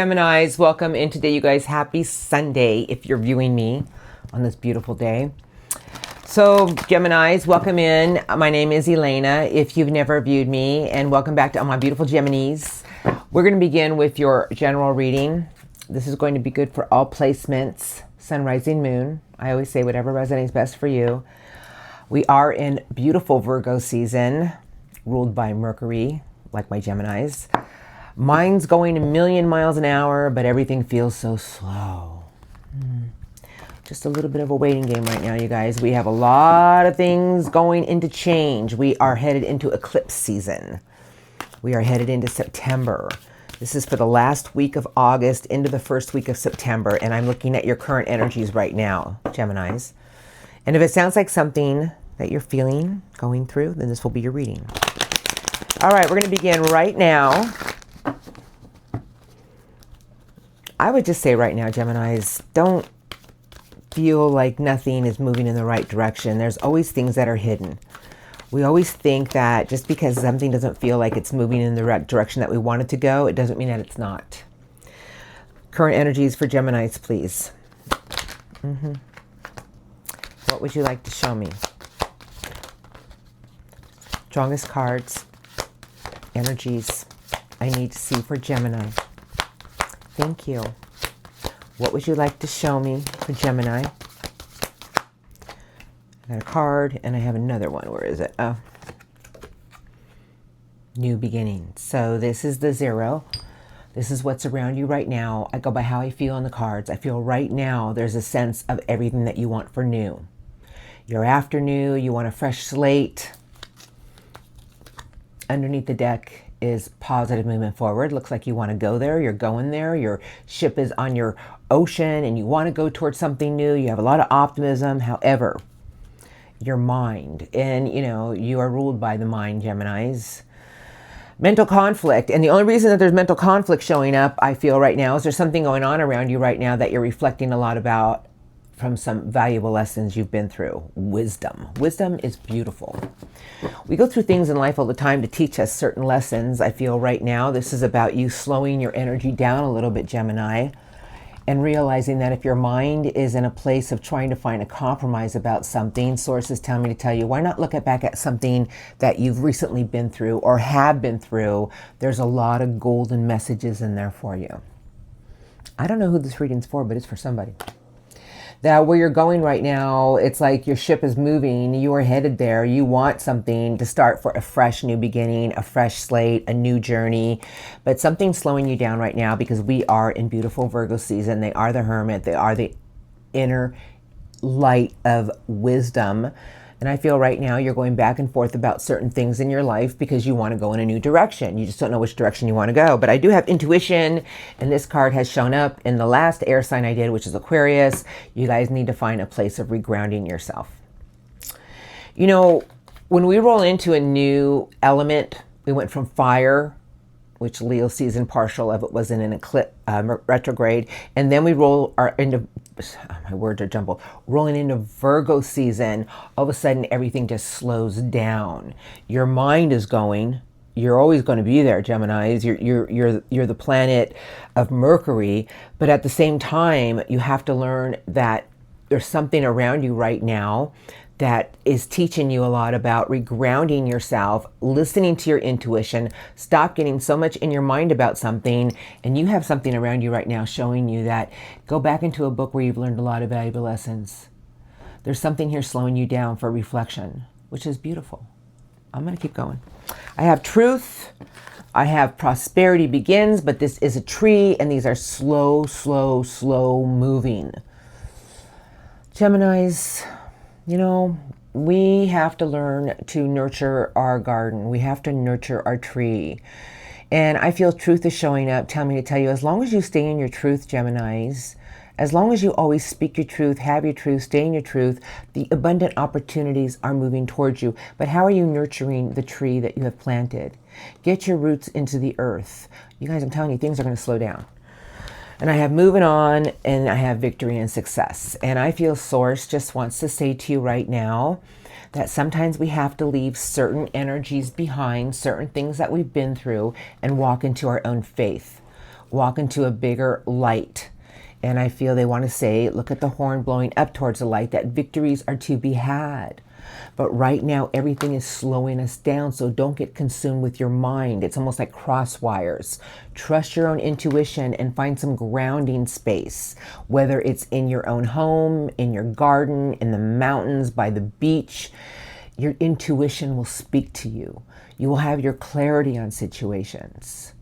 Geminis, welcome in today, you guys. Happy Sunday if you're viewing me on this beautiful day. So, Geminis, welcome in. My name is Elena, if you've never viewed me, and welcome back to all my beautiful Geminis. We're going to begin with your general reading. This is going to be good for all placements, sun, rising, moon. I always say whatever resonates best for you. We are in beautiful Virgo season, ruled by Mercury, like my Geminis. Mine's going a million miles an hour, but everything feels so slow. Just a little bit of a waiting game right now, you guys. We have a lot of things going into change. We are headed into eclipse season. We are headed into September. This is for the last week of August into the first week of September, and I'm looking at your current energies right now, Geminis. And if it sounds like something that you're feeling, going through, then this will be your reading. All right, we're going to begin right now. I would just say right now, Geminis, don't feel like nothing is moving in the right direction. There's always things that are hidden. We always think that just because something doesn't feel like it's moving in the right direction that we want it to go, it doesn't mean that it's not. Current energies for Geminis, please. What would you like to show me? Strongest cards, energies I need to see for Gemini. Thank you. What would you like to show me for Gemini? I got a card and I have another one. Where is it? Oh. New beginning. So this is the 0. This is what's around you right now. I go by how I feel on the cards. I feel right now there's a sense of everything that you want for new. You're after new. You want a fresh slate. Underneath the deck is positive movement forward. Looks like you want to go there. You're going there. Your ship is on your ocean and you want to go towards something new. You have a lot of optimism. However, your mind, and you are ruled by the mind, Geminis. Mental conflict. And the only reason that there's mental conflict showing up, I feel right now, is there's something going on around you right now that you're reflecting a lot about from some valuable lessons you've been through. Wisdom. Wisdom is beautiful. We go through things in life all the time to teach us certain lessons. I feel right now this is about you slowing your energy down a little bit, Gemini, and realizing that if your mind is in a place of trying to find a compromise about something, sources tell me to tell you, why not look back at something that you've recently been through or have been through? There's a lot of golden messages in there for you. I don't know who this reading's for, but it's for somebody. That where you're going right now, it's like your ship is moving, you are headed there, you want something to start for a fresh new beginning, a fresh slate, a new journey, but something's slowing you down right now because we are in beautiful Virgo season. They are the hermit, they are the inner light of wisdom. And I feel right now you're going back and forth about certain things in your life because you want to go in a new direction. You just don't know which direction you want to go. But I do have intuition, and this card has shown up in the last air sign I did, which is Aquarius. You guys need to find a place of regrounding yourself. When we roll into a new element, we went from fire, which Leo season partial of it was in an eclipse, retrograde, and then we my words are jumbled, rolling into Virgo season. All of a sudden everything just slows down. Your mind is going. You're always going to be there, Geminis. You're the planet of Mercury, but at the same time you have to learn that there's something around you right now that is teaching you a lot about regrounding yourself, listening to your intuition, stop getting so much in your mind about something, and you have something around you right now showing you that go back into a book where you've learned a lot of valuable lessons. There's something here slowing you down for reflection, which is beautiful. I'm going to keep going. I have truth. I have prosperity begins, but this is a tree, and these are slow, slow, slow moving. Geminis, we have to learn to nurture our garden. We have to nurture our tree. And I feel truth is showing up. Tell me to tell you, as long as you stay in your truth, Geminis, as long as you always speak your truth, have your truth, stay in your truth, the abundant opportunities are moving towards you. But how are you nurturing the tree that you have planted? Get your roots into the earth. You guys, I'm telling you, things are going to slow down. And I have moving on, and I have victory and success. And I feel Source just wants to say to you right now that sometimes we have to leave certain energies behind, certain things that we've been through, and walk into our own faith. walk into a bigger light. And I feel they want to say, look at the horn blowing up towards the light, that victories are to be had. But right now, everything is slowing us down, so don't get consumed with your mind. It's almost like cross wires. Trust your own intuition and find some grounding space, whether it's in your own home, in your garden, in the mountains, by the beach. Your intuition will speak to you. You will have your clarity on situations.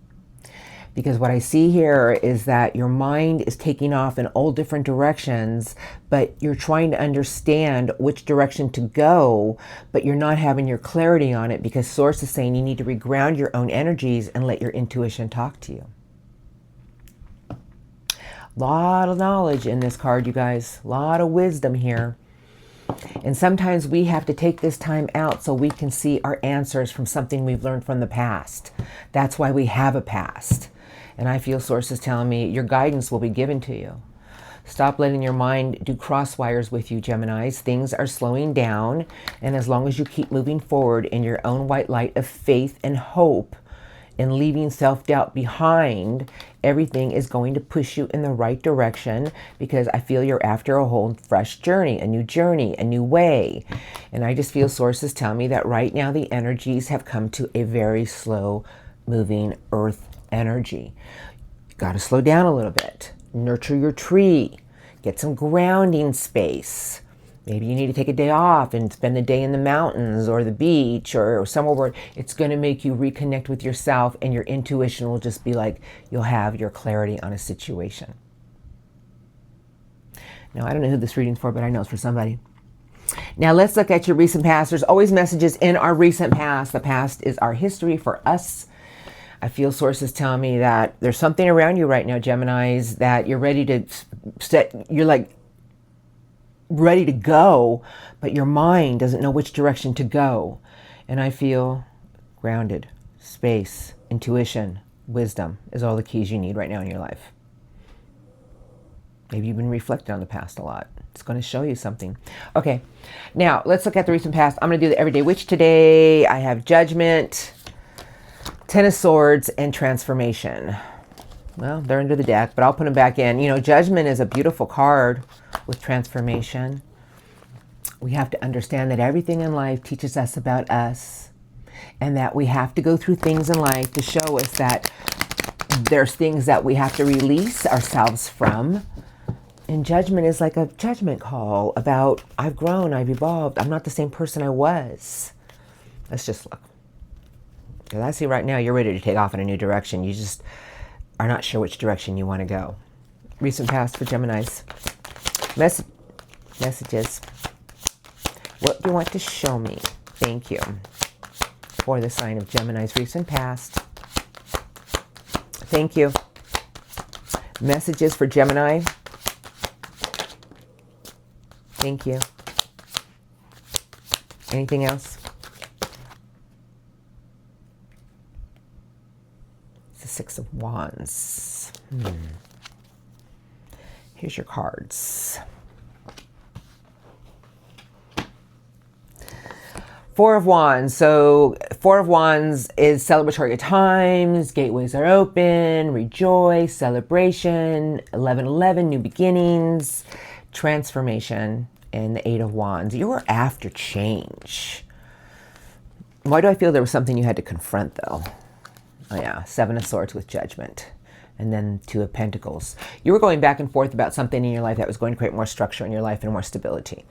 Because what I see here is that your mind is taking off in all different directions, but you're trying to understand which direction to go, but you're not having your clarity on it because Source is saying you need to reground your own energies and let your intuition talk to you. A lot of knowledge in this card, you guys. A lot of wisdom here. And sometimes we have to take this time out so we can see our answers from something we've learned from the past. That's why we have a past. And I feel Source is telling me your guidance will be given to you. Stop letting your mind do cross wires with you, Geminis. Things are slowing down. And as long as you keep moving forward in your own white light of faith and hope and leaving self-doubt behind, everything is going to push you in the right direction, because I feel you're after a whole fresh journey, a new way. And I just feel Source is telling me that right now the energies have come to a very slow moving earth energy. You got to slow down a little bit. Nurture your tree. Get some grounding space. Maybe you need to take a day off and spend the day in the mountains or the beach or somewhere where it's going to make you reconnect with yourself, and your intuition will just be like, you'll have your clarity on a situation. Now, I don't know who this reading's for, but I know it's for somebody. Now, let's look at your recent past. There's always messages in our recent past. The past is our history for us. I feel Source is telling me that there's something around you right now, Geminis, that you're ready to set, you're like ready to go, but your mind doesn't know which direction to go. And I feel grounded, space, intuition, wisdom is all the keys you need right now in your life. Maybe you've been reflecting on the past a lot. It's going to show you something. Okay, now let's look at the recent past. I'm going to do the Everyday Witch today. I have Judgment, Ten of Swords, and Transformation. Well, they're under the deck, but I'll put them back in. You know, Judgment is a beautiful card with Transformation. We have to understand that everything in life teaches us about us, and that we have to go through things in life to show us that there's things that we have to release ourselves from. And Judgment is like a judgment call about, I've grown, I've evolved, I'm not the same person I was. Let's just look. Because I see right now you're ready to take off in a new direction. You just are not sure which direction you want to go. Recent past for Geminis. Messages. What do you want to show me? Thank you. For the sign of Gemini's recent past. Thank you. Messages for Gemini. Thank you. Anything else? It's the Six of Wands. Here's your cards. Four of Wands. So Four of Wands is celebratory times. Gateways are open. Rejoice. Celebration. 11:11. New beginnings. Transformation. And the Eight of Wands. You were after change. Why do I feel there was something you had to confront, though? Oh, yeah. Seven of Swords with Judgment. And then Two of Pentacles. You were going back and forth about something in your life that was going to create more structure in your life and more stability.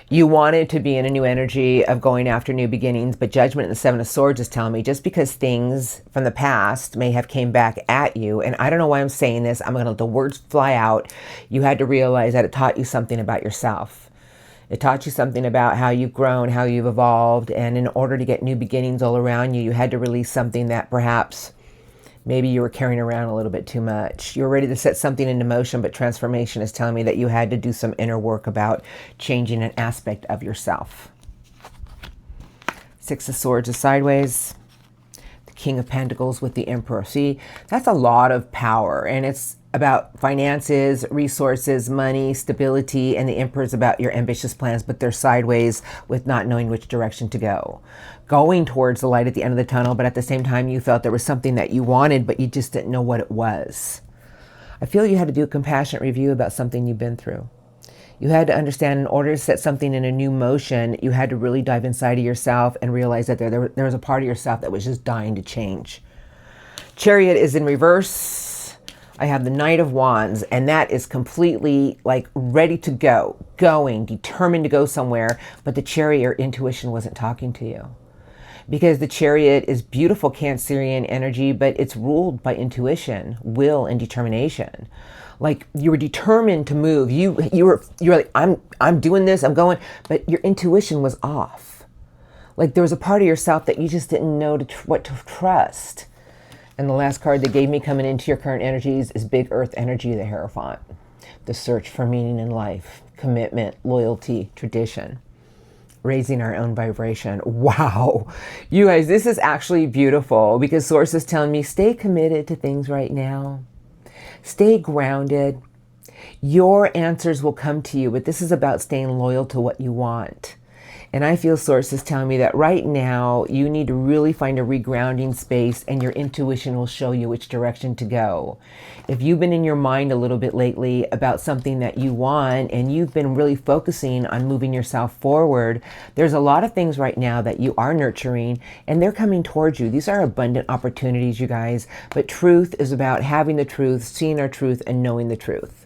You wanted to be in a new energy of going after new beginnings, but Judgment and the Seven of Swords is telling me just because things from the past may have came back at you, and I don't know why I'm saying this, I'm going to let the words fly out, you had to realize that it taught you something about yourself. It taught you something about how you've grown, how you've evolved, and in order to get new beginnings all around you, you had to release something that perhaps maybe you were carrying around a little bit too much. You were ready to set something into motion, but Transformation is telling me that you had to do some inner work about changing an aspect of yourself. Six of Swords is sideways. The King of Pentacles with the Emperor. See, that's a lot of power, and it's about finances, resources, money, stability, and the Emperor is about your ambitious plans, but they're sideways with not knowing which direction to go. Going towards the light at the end of the tunnel, but at the same time you felt there was something that you wanted, but you just didn't know what it was. I feel you had to do a compassionate review about something you've been through. You had to understand, in order to set something in a new motion, you had to really dive inside of yourself and realize that there was a part of yourself that was just dying to change. Chariot is in reverse. I have the Knight of Wands, and that is completely like ready to go, going, determined to go somewhere, but the Chariot, your intuition wasn't talking to you. Because the Chariot is beautiful Cancerian energy, but it's ruled by intuition, will, and determination. Like you were determined to move. You were like, I'm doing this, I'm going, but your intuition was off. Like there was a part of yourself that you just didn't know what to trust. And the last card they gave me coming into your current energies is Big Earth Energy, the Hierophant. The search for meaning in life, commitment, loyalty, tradition. Raising our own vibration. Wow. You guys, this is actually beautiful because Source is telling me stay committed to things right now. Stay grounded. Your answers will come to you, but this is about staying loyal to what you want. And I feel Source is telling me that right now you need to really find a regrounding space, and your intuition will show you which direction to go. If you've been in your mind a little bit lately about something that you want and you've been really focusing on moving yourself forward, there's a lot of things right now that you are nurturing and they're coming towards you. These are abundant opportunities, you guys, but truth is about having the truth, seeing our truth, and knowing the truth.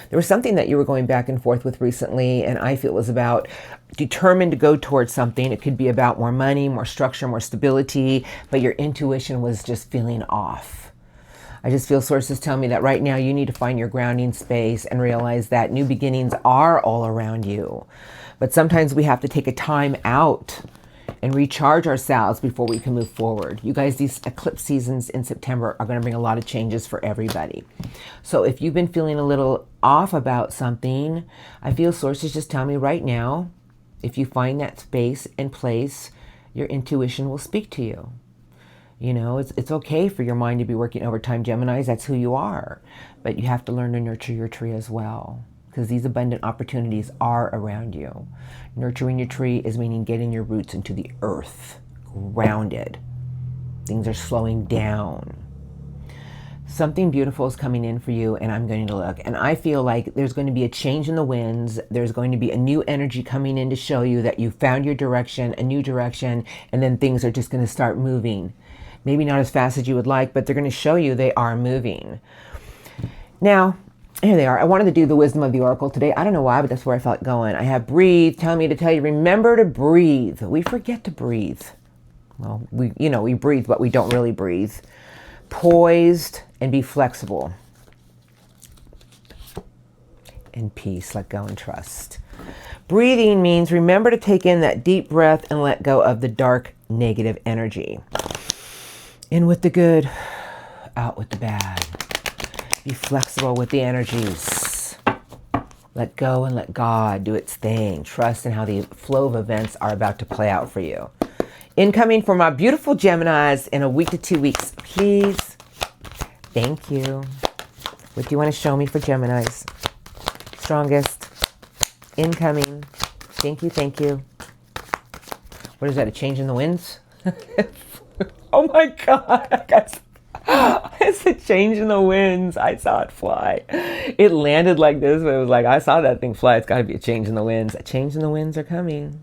There was something that you were going back and forth with recently, and I feel it was about determined to go towards something. It could be about more money, more structure, more stability, but your intuition was just feeling off. I just feel sources tell me that right now you need to find your grounding space and realize that new beginnings are all around you. But sometimes we have to take a time out and recharge ourselves before we can move forward. You guys, these eclipse seasons in September are going to bring a lot of changes for everybody. So if you've been feeling a little off about something, I feel sources just tell me right now, if you find that space and place, your intuition will speak to you. You know, it's okay for your mind to be working overtime, Geminis. That's who you are. But you have to learn to nurture your tree as well, because these abundant opportunities are around you. Nurturing your tree is meaning getting your roots into the earth, grounded. Things are slowing down. Something beautiful is coming in for you, and I'm going to look. And I feel like there's going to be a change in the winds. There's going to be a new energy coming in to show you that you found your direction, a new direction, and then things are just going to start moving. Maybe not as fast as you would like, but they're going to show you they are moving. Now, here they are. I wanted to do the wisdom of the oracle today. I don't know why, but that's where I felt going. I have breathe, telling me to tell you, remember to breathe. We forget to breathe. Well, we breathe, but we don't really breathe. Poised and be flexible. In peace, let go and trust. Breathing means remember to take in that deep breath and let go of the dark, negative energy. In with the good, out with the bad. Be flexible with the energies. Let go and let God do its thing. Trust in how the flow of events are about to play out for you. Incoming for my beautiful Geminis in a week to 2 weeks, please. Thank you. What do you want to show me for Geminis? Strongest. Incoming. Thank you, thank you. What is that, a change in the winds? Oh my God. It's a change in the winds. I saw it fly. It landed like this, but it was like, I saw that thing fly. It's got to be a change in the winds. A change in the winds are coming.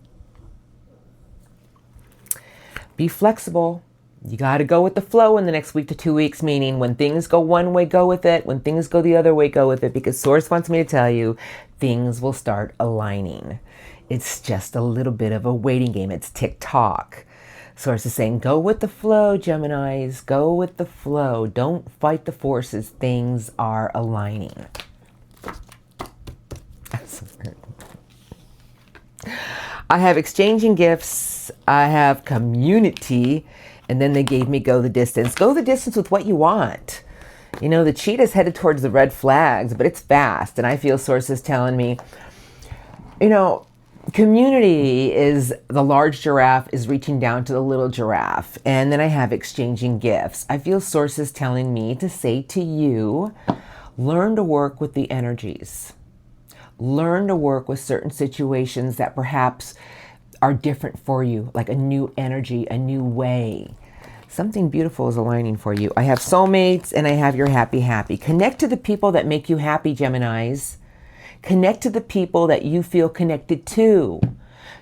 Be flexible. You got to go with the flow in the next week to 2 weeks, meaning when things go one way, go with it. When things go the other way, go with it, because Source wants me to tell you things will start aligning. It's just a little bit of a waiting game. It's tick-tock. Source is saying, go with the flow, Geminis. Go with the flow. Don't fight the forces. Things are aligning. I have exchanging gifts. I have community. And then they gave me go the distance. Go the distance with what you want. You know, the cheetah's headed towards the red flags, but it's fast. And I feel sources telling me, you know, Community is the large giraffe is reaching down to the little giraffe. And then I have exchanging gifts. I feel sources telling me to say to you, learn to work with the energies. Learn to work with certain situations that perhaps are different for you, like a new energy, a new way. Something beautiful is aligning for you. I have soulmates and I have your happy. Connect to the people that make you happy, Geminis. Connect to the people that you feel connected to.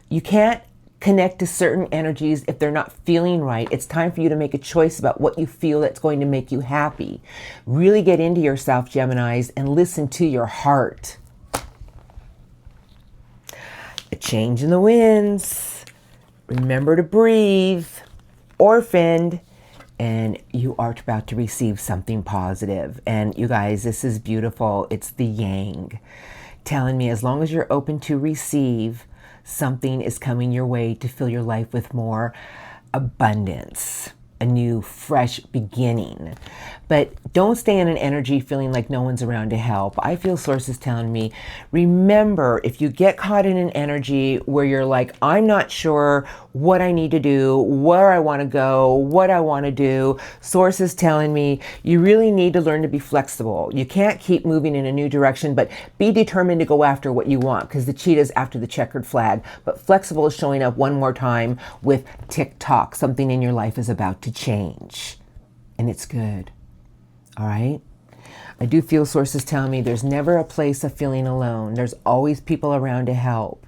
You can't connect to certain energies if they're not feeling right. It's time for you to make a choice about what you feel that's going to make you happy. Really get into yourself, Geminis, and listen to your heart. A change in the winds. Remember to breathe. Orphaned. And you are about to receive something positive. And you guys, this is beautiful. It's the yang. Telling me as long as you're open to receive, something is coming your way to fill your life with more abundance. A new, fresh beginning. But don't stay in an energy feeling like no one's around to help. I feel sources telling me, remember, if you get caught in an energy where you're like, I'm not sure what I need to do, where I want to go, what I want to do, sources telling me you really need to learn to be flexible. You can't keep moving in a new direction, but be determined to go after what you want, because the cheetah's after the checkered flag. But flexible is showing up one more time with tick-tock. Something in your life is about to change, and it's good. All right? I do feel sources telling me there's never a place of feeling alone. There's always people around to help.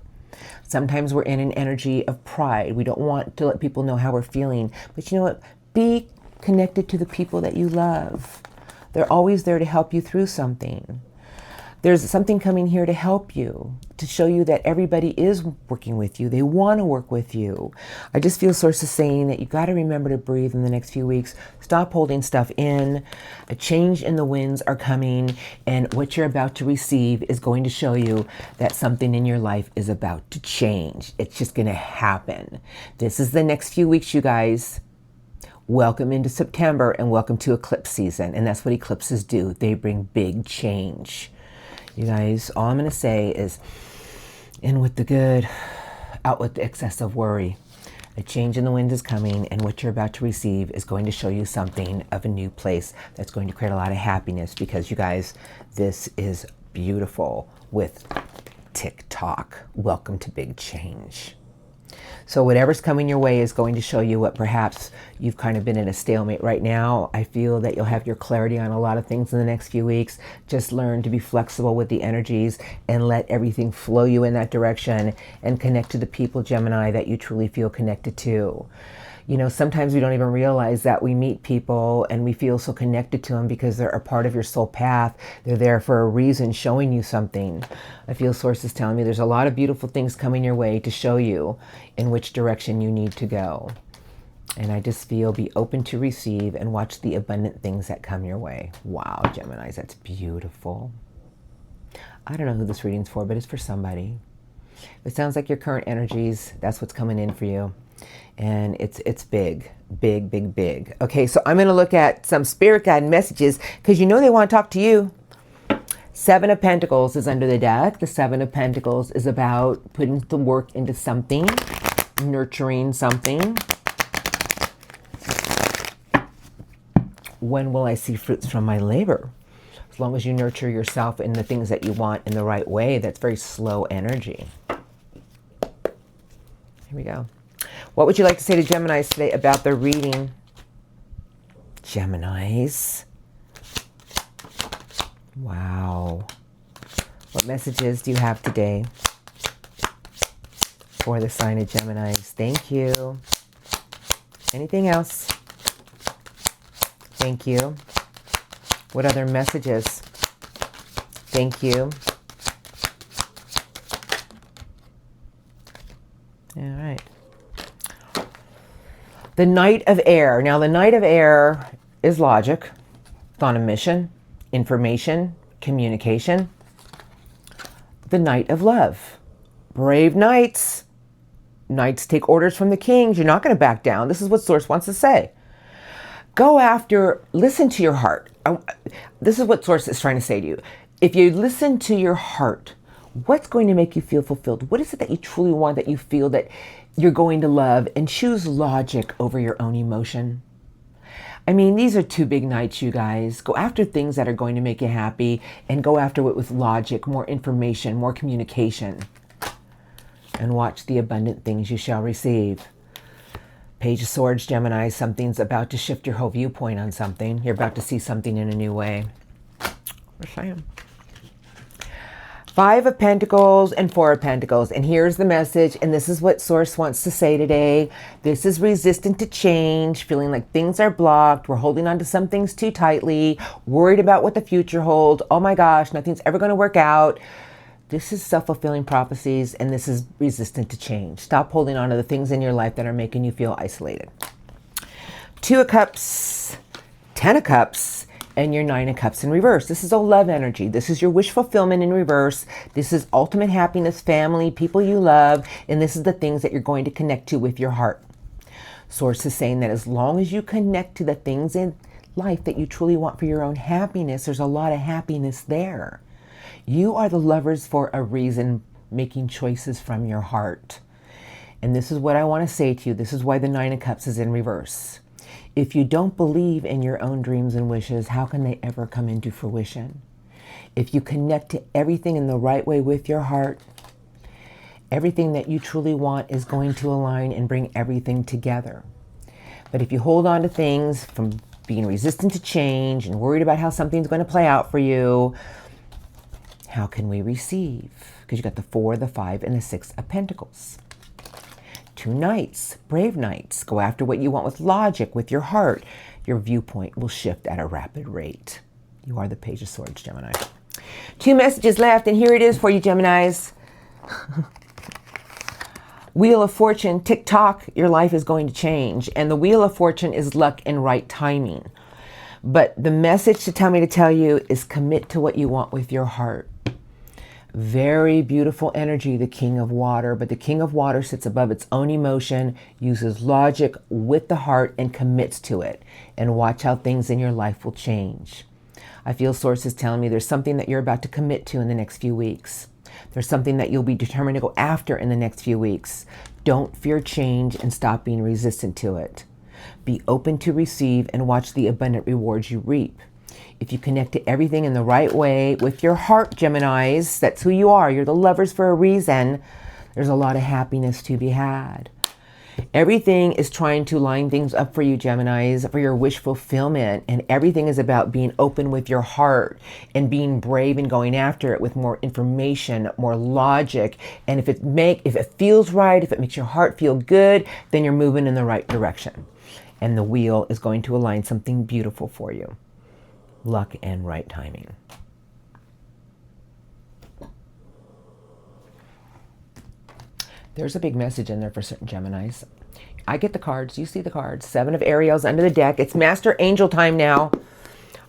Sometimes we're in an energy of pride. We don't want to let people know how we're feeling. But you know what? Be connected to the people that you love. They're always there to help you through something. There's something coming here to help you, to show you that everybody is working with you. They want to work with you. I just feel sources saying that you got to remember to breathe in the next few weeks. Stop holding stuff in. A change in the winds are coming, and what you're about to receive is going to show you that something in your life is about to change. It's just going to happen. This is the next few weeks, you guys. Welcome into September, and welcome to eclipse season. And that's what eclipses do. They bring big change. You guys, all I'm going to say is in with the good, out with the excessive worry. A change in the wind is coming, and what you're about to receive is going to show you something of a new place that's going to create a lot of happiness, because you guys, this is beautiful with TikTok. Welcome to big change. So whatever's coming your way is going to show you what perhaps you've kind of been in a stalemate right now. I feel that you'll have your clarity on a lot of things in the next few weeks. Just learn to be flexible with the energies and let everything flow you in that direction, and connect to the people, Gemini, that you truly feel connected to. You know, sometimes we don't even realize that we meet people and we feel so connected to them because they're a part of your soul path. They're there for a reason, showing you something. I feel sources telling me there's a lot of beautiful things coming your way to show you in which direction you need to go. And I just feel be open to receive and watch the abundant things that come your way. Wow, Geminis, that's beautiful. I don't know who this reading's for, but it's for somebody. It sounds like your current energies, that's what's coming in for you. And it's big. Okay, so I'm going to look at some spirit guide messages, because you know they want to talk to you. Seven of Pentacles is under the deck. The Seven of Pentacles is about putting the work into something, nurturing something. When will I see fruits from my labor? As long as you nurture yourself in the things that you want in the right way, that's very slow energy. Here we go. What would you like to say to Geminis today about their reading? Geminis. Wow. What messages do you have today for the sign of Geminis? Thank you. Anything else? Thank you. What other messages? Thank you. All right. The Knight of Air. Now, the Knight of Air is logic. It's on a mission, information, communication. The Knight of Love. Brave knights. Knights take orders from the kings. You're not going to back down. This is what Source wants to say. Go after, listen to your heart. This is what Source is trying to say to you. If you listen to your heart, What's going to make you feel fulfilled? What is it that you truly want, that you feel that you're going to love? And choose logic over your own emotion. I mean, these are two big nights, you guys. Go after things that are going to make you happy and go after it with logic, more information, more communication. And watch the abundant things you shall receive. Page of Swords, Gemini, something's about to shift your whole viewpoint on something. You're about to see something in a new way. Yes, I am. Five of Pentacles and Four of Pentacles. And here's the message. And this is what Source wants to say today. This is resistant to change, feeling like things are blocked. We're holding on to some things too tightly, worried about what the future holds. Oh my gosh, nothing's ever going to work out. This is self-fulfilling prophecies, and this is resistant to change. Stop holding on to the things in your life that are making you feel isolated. Two of Cups, Ten of Cups, and your Nine of Cups in reverse. This is a love energy. This is your wish fulfillment in reverse. This is ultimate happiness, family, people you love, and this is the things that you're going to connect to with your heart. Source is saying that as long as you connect to the things in life that you truly want for your own happiness, there's a lot of happiness there. You are the lovers for a reason, making choices from your heart. And this is what I want to say to you. This is why the Nine of Cups is in reverse. If you don't believe in your own dreams and wishes, how can they ever come into fruition? If you connect to everything in the right way with your heart, everything that you truly want is going to align and bring everything together. But if you hold on to things from being resistant to change and worried about how something's going to play out for you, how can we receive? Because you got the Four, the Five, and the Six of Pentacles. Two Knights, brave knights. Go after what you want with logic, with your heart. Your viewpoint will shift at a rapid rate. You are the Page of Swords, Gemini. Two messages left, and here it is for you, Geminis. Wheel of Fortune, tick-tock, your life is going to change. And the Wheel of Fortune is luck and right timing. But the message to tell me to tell you is commit to what you want with your heart. Very beautiful energy, the King of Water. But the King of Water sits above its own emotion, uses logic with the heart, and commits to it. And watch how things in your life will change. I feel Source is telling me there's something that you're about to commit to in the next few weeks. There's something that you'll be determined to go after in the next few weeks. Don't fear change and stop being resistant to it. Be open to receive and watch the abundant rewards you reap. If you connect to everything in the right way with your heart, Geminis, that's who you are. You're the lovers for a reason. There's a lot of happiness to be had. Everything is trying to line things up for you, Geminis, for your wish fulfillment. And everything is about being open with your heart and being brave and going after it with more information, more logic. And if it feels right, if it makes your heart feel good, then you're moving in the right direction. And the wheel is going to align something beautiful for you. Luck and right timing. There's a big message in there for certain Geminis. I get the cards. You see the cards. Seven of Ariels under the deck. It's Master Angel time now.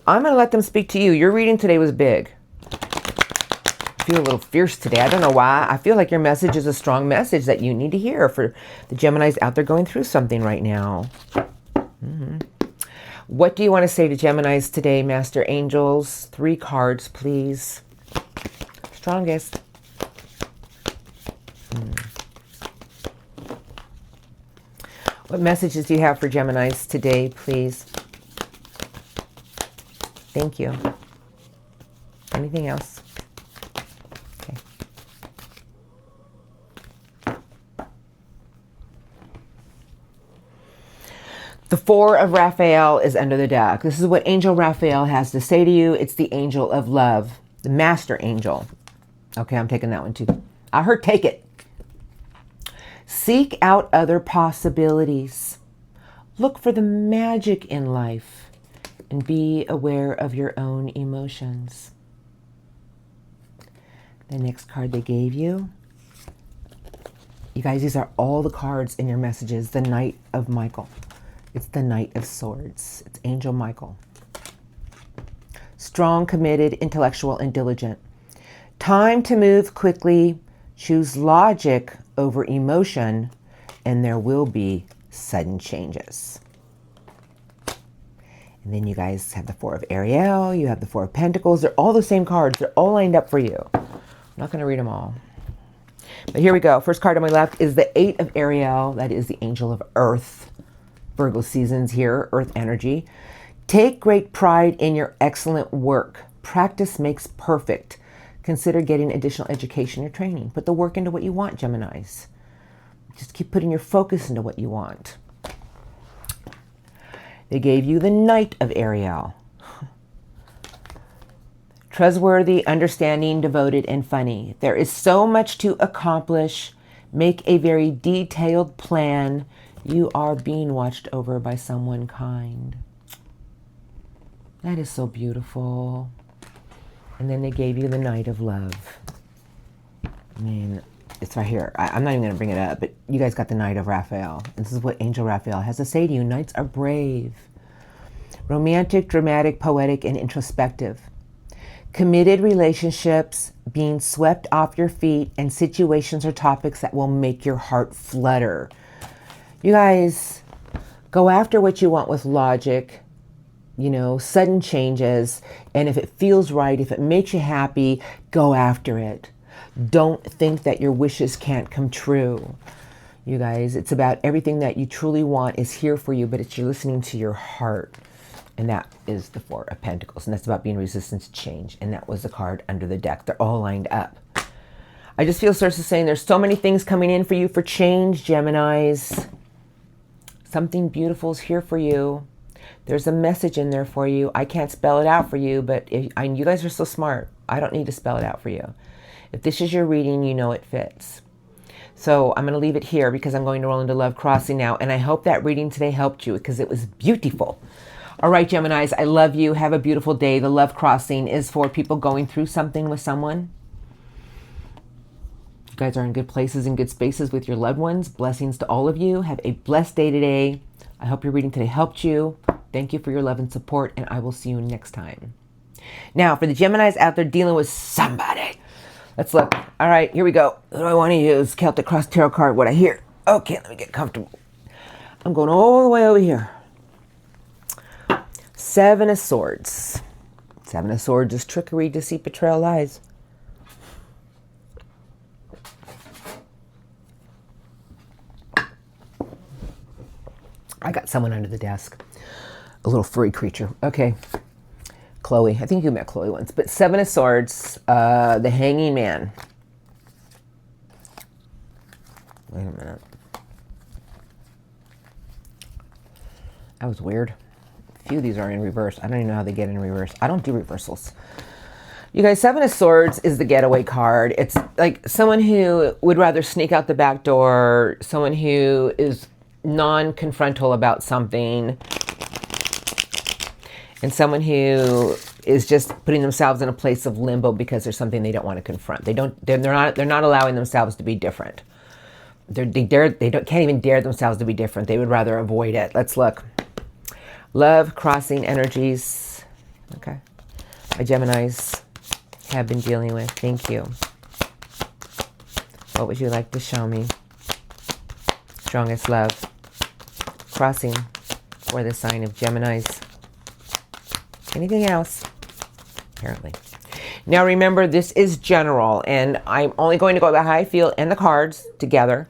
I'm going to let them speak to you. Your reading today was big. I feel a little fierce today. I don't know why. I feel like your message is a strong message that you need to hear for the Geminis out there going through something right now. What do you want to say to Geminis today, Master Angels? 3 cards, please. Strongest. What messages do you have for Geminis today, please? Thank you. Anything else? Okay. The Four of Raphael is under the deck. This is what Angel Raphael has to say to you. It's the angel of love, the master angel. Okay, I'm taking that one too. I heard take it. Seek out other possibilities. Look for the magic in life and be aware of your own emotions. The next card they gave you. You guys, these are all the cards in your messages. The Knight of Michael. It's the Knight of Swords. It's Angel Michael. Strong, committed, intellectual, and diligent. Time to move quickly. Choose logic over emotion, and there will be sudden changes. And then you guys have the Four of Ariel. You have the Four of Pentacles. They're all the same cards. They're all lined up for you. I'm not going to read them all. But here we go. First card on my left is the Eight of Ariel. That is the angel of Earth. Virgo seasons here, Earth energy. Take great pride in your excellent work. Practice makes perfect. Consider getting additional education or training. Put the work into what you want, Geminis. Just keep putting your focus into what you want. They gave you the Knight of Ariel. Trustworthy, understanding, devoted, and funny. There is so much to accomplish. Make a very detailed plan. You are being watched over by someone kind. That is so beautiful. And then they gave you the Knight of Love. I mean, it's right here. I'm not even going to bring it up, but you guys got the Knight of Raphael. This is what Angel Raphael has to say to you. Knights are brave, romantic, dramatic, poetic, and introspective. Committed relationships, being swept off your feet, and situations or topics that will make your heart flutter. You guys, go after what you want with logic, you know, sudden changes, and if it feels right, if it makes you happy, go after it. Don't think that your wishes can't come true. You guys, it's about everything that you truly want is here for you, but it's you're listening to your heart. And that is the Four of Pentacles. And that's about being resistant to change. And that was the card under the deck. They're all lined up. I just feel Source is saying there's so many things coming in for you for change, Geminis. Something beautiful is here for you. There's a message in there for you. I can't spell it out for you, but you guys are so smart. I don't need to spell it out for you. If this is your reading, you know it fits. So I'm going to leave it here because I'm going to roll into Love Crossing now. And I hope that reading today helped you because it was beautiful. All right, Geminis, I love you. Have a beautiful day. The Love Crossing is for people going through something with someone. You guys are in good places and good spaces with your loved ones. Blessings to all of you. Have a blessed day today. I hope your reading today helped you. Thank you for your love and support, and I will see you next time. Now, for the Geminis out there dealing with somebody, let's look. All right, here we go. What do I want to use? Celtic Cross Tarot card, what I hear. Okay, let me get comfortable. I'm going all the way over here. Seven of Swords. Seven of Swords is trickery, deceit, betrayal, lies. I got someone under the desk. A little furry creature. Okay. Chloe. I think you met Chloe once. But Seven of Swords, the Hanging Man. Wait a minute. That was weird. A few of these are in reverse. I don't even know how they get in reverse. I don't do reversals. You guys, Seven of Swords is the getaway card. It's like someone who would rather sneak out the back door, someone who is non-confrontal about something, and someone who is just putting themselves in a place of limbo because there's something they don't want to confront. They're not allowing themselves to be different. They can't even dare themselves to be different. They would rather avoid it. Let's look. Love crossing energies. Okay. My Geminis have been dealing with. Thank you. What would you like to show me? Strongest love. Crossing for the sign of Geminis. Anything else? Apparently. Now remember, this is general, and I'm only going to go by how I feel and the cards together.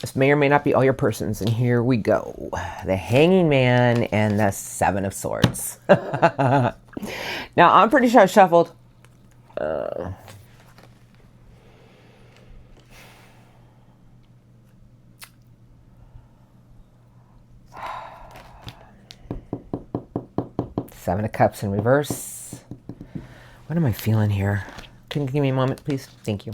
This may or may not be all your persons, and here we go. The Hanging Man and the Seven of Swords. Now, I'm pretty sure I shuffled. Seven of Cups in reverse. What am I feeling here? Can you give me a moment, please? Thank you.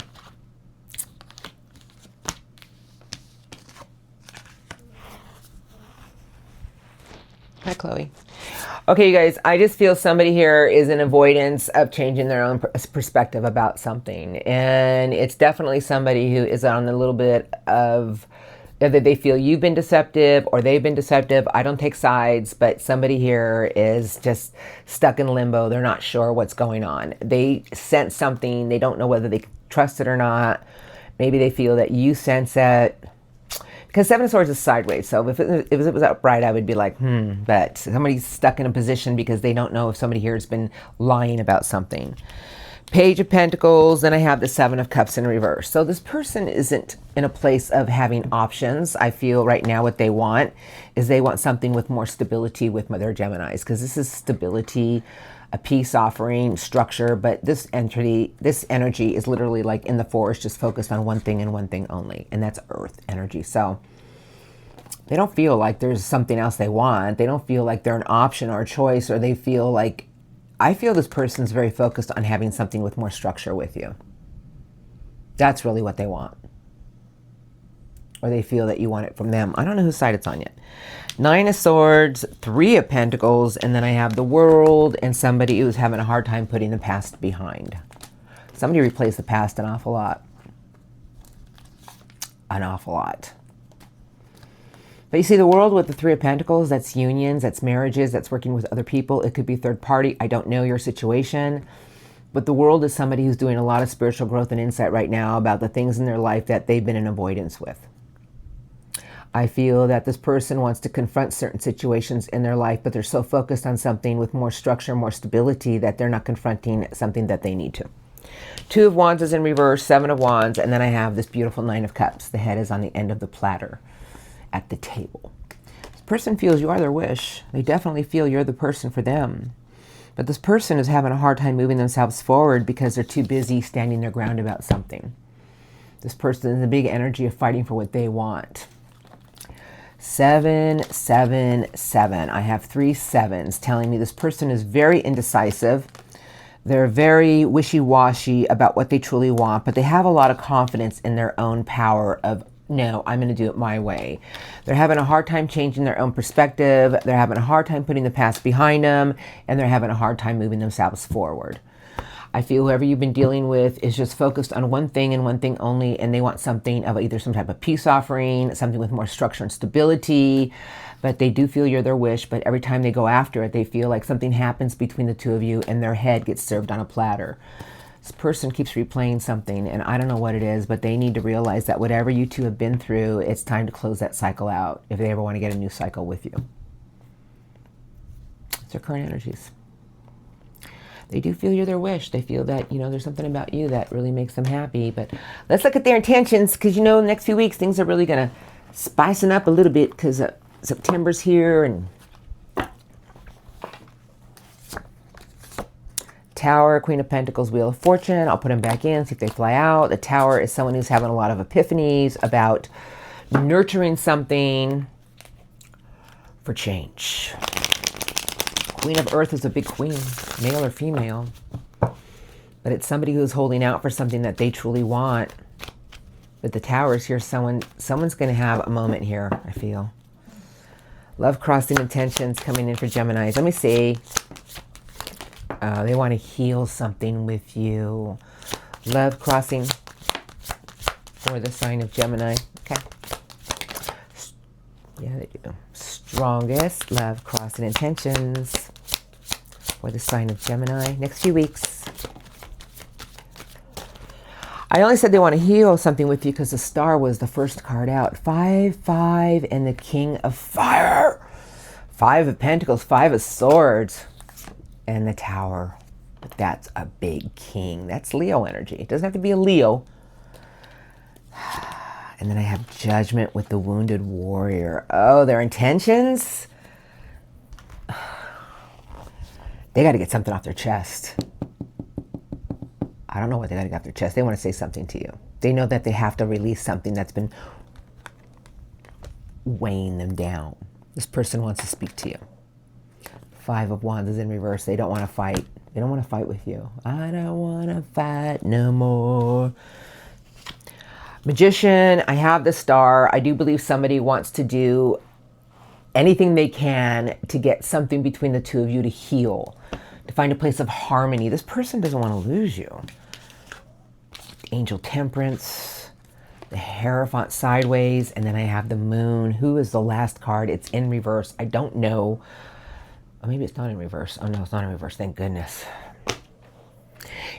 Hi, Chloe. Okay, you guys, I just feel somebody here is in avoidance of changing their own perspective about something. And it's definitely somebody who is on a little bit of either they feel you've been deceptive or they've been deceptive. I don't take sides, but somebody here is just stuck in limbo. They're not sure what's going on. They sense something. They don't know whether they trust it or not. Maybe they feel that you sense it. Because Seven of Swords is sideways, so if it was upright, I would be like, but somebody's stuck in a position because they don't know if somebody here has been lying about something. Page of Pentacles, then I have the Seven of Cups in reverse. So this person isn't in a place of having options. I feel right now what they want is they want something with more stability with their Geminis, because this is stability, a peace offering, structure, but this energy is literally like in the forest, just focused on one thing and one thing only, and that's earth energy. So they don't feel like there's something else they want. They don't feel like they're an option or a choice, or they feel like, I feel this person's very focused on having something with more structure with you. That's really what they want. Or they feel that you want it from them. I don't know whose side it's on yet. Nine of Swords, Three of Pentacles, and then I have the World and somebody who's having a hard time putting the past behind. Somebody replays the past an awful lot. An awful lot. But you see, the World with the Three of Pentacles, that's unions, that's marriages, that's working with other people. It could be third party. I don't know your situation. But the World is somebody who's doing a lot of spiritual growth and insight right now about the things in their life that they've been in avoidance with. I feel that this person wants to confront certain situations in their life, but they're so focused on something with more structure, more stability, that they're not confronting something that they need to. Two of Wands is in reverse, Seven of Wands, and then I have this beautiful Nine of Cups. The head is on the end of the platter at the table. This person feels you are their wish. They definitely feel you're the person for them. But this person is having a hard time moving themselves forward because they're too busy standing their ground about something. This person is in the big energy of fighting for what they want. 7, 7, 7. I have 3 sevens telling me this person is very indecisive. They're very wishy-washy about what they truly want, but they have a lot of confidence in their own power of, no, I'm going to do it my way. They're having a hard time changing their own perspective. They're having a hard time putting the past behind them, and they're having a hard time moving themselves forward. I feel whoever you've been dealing with is just focused on one thing and one thing only, and they want something of either some type of peace offering, something with more structure and stability, but they do feel you're their wish, but every time they go after it, they feel like something happens between the two of you and their head gets served on a platter. This person keeps replaying something, and I don't know what it is, but they need to realize that whatever you two have been through, it's time to close that cycle out if they ever want to get a new cycle with you. It's their current energies. They do feel you're their wish. They feel that, there's something about you that really makes them happy. But let's look at their intentions, because, the next few weeks, things are really going to spicing up a little bit because September's here. And Tower, Queen of Pentacles, Wheel of Fortune. I'll put them back in, see if they fly out. The Tower is someone who's having a lot of epiphanies about nurturing something for change. Queen of Earth is a big queen, male or female. But it's somebody who's holding out for something that they truly want. But the Tower is here. Someone's going to have a moment here, I feel. Love crossing intentions coming in for Geminis. Let me see. They want to heal something with you. Love crossing for the sign of Gemini. Okay. Yeah, they do. Strongest love crossing intentions for the sign of Gemini. Next few weeks. I only said they want to heal something with you because the Star was the first card out. 5, 5, and the King of Fire. 5 of Pentacles, 5 of Swords, and the Tower. But that's a big king. That's Leo energy. It doesn't have to be a Leo. And then I have Judgment with the Wounded Warrior. Oh, their intentions? They got to get something off their chest. I don't know what they got to get off their chest. They want to say something to you. They know that they have to release something that's been weighing them down. This person wants to speak to you. 5 of Wands is in reverse. They don't want to fight. They don't want to fight with you. I don't want to fight no more. Magician, I have the Star. I do believe somebody wants to do anything they can to get something between the two of you to heal, to find a place of harmony. This person doesn't want to lose you. Angel Temperance, the Hierophant sideways, and then I have the Moon. Who is the last card? It's in reverse. I don't know. Oh, maybe it's not in reverse. Oh, no, it's not in reverse. Thank goodness.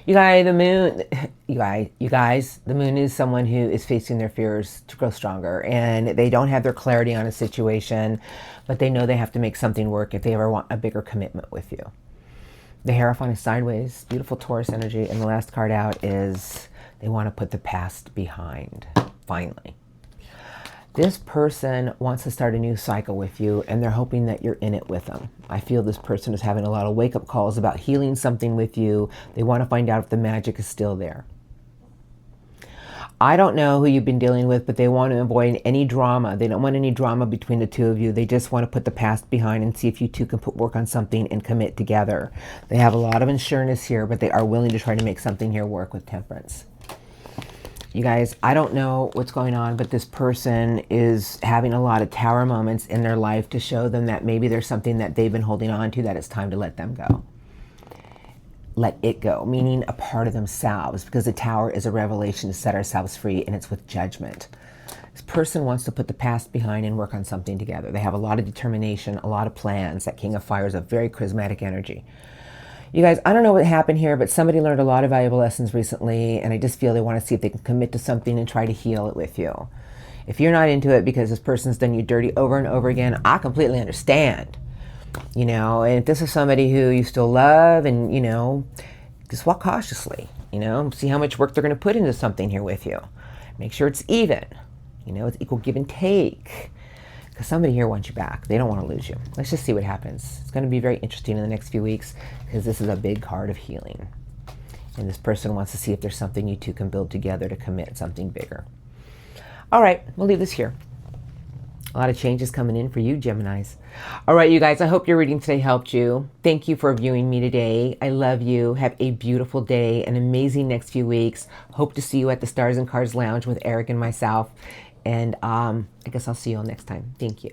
You guys, the Moon, you guys, the Moon is someone who is facing their fears to grow stronger, and they don't have their clarity on a situation, but they know they have to make something work if they ever want a bigger commitment with you. The Hierophant is sideways, beautiful Taurus energy. And the last card out is they want to put the past behind, finally. This person wants to start a new cycle with you, and they're hoping that you're in it with them. I feel this person is having a lot of wake-up calls about healing something with you. They want to find out if the magic is still there. I don't know who you've been dealing with, but they want to avoid any drama. They don't want any drama between the two of you. They just want to put the past behind and see if you two can work on something and commit together. They have a lot of insurance here, but they are willing to try to make something here work with Temperance. You guys, I don't know what's going on, but this person is having a lot of tower moments in their life to show them that maybe there's something that they've been holding on to that it's time to let them go. Let it go, meaning a part of themselves, because the tower is a revelation to set ourselves free, and it's with judgment. This person wants to put the past behind and work on something together. They have a lot of determination, a lot of plans. That King of Fire is a very charismatic energy. You guys, I don't know what happened here, but somebody learned a lot of valuable lessons recently, and I just feel they want to see if they can commit to something and try to heal it with you. If you're not into it because this person's done you dirty over and over again, I completely understand. You know, and if this is somebody who you still love, and, you know, just walk cautiously, you know, see how much work they're going to put into something here with you. Make sure it's even, you know, it's equal give and take. Because somebody here wants you back. They don't want to lose you. Let's just see what happens. It's going to be very interesting in the next few weeks because this is a big card of healing. And this person wants to see if there's something you two can build together to commit something bigger. All right, we'll leave this here. A lot of changes coming in for you, Geminis. All right, you guys, I hope your reading today helped you. Thank you for viewing me today. I love you. Have a beautiful day, an amazing next few weeks. Hope to see you at the Stars and Cards Lounge with Eric and myself. And I guess I'll see you all next time. Thank you.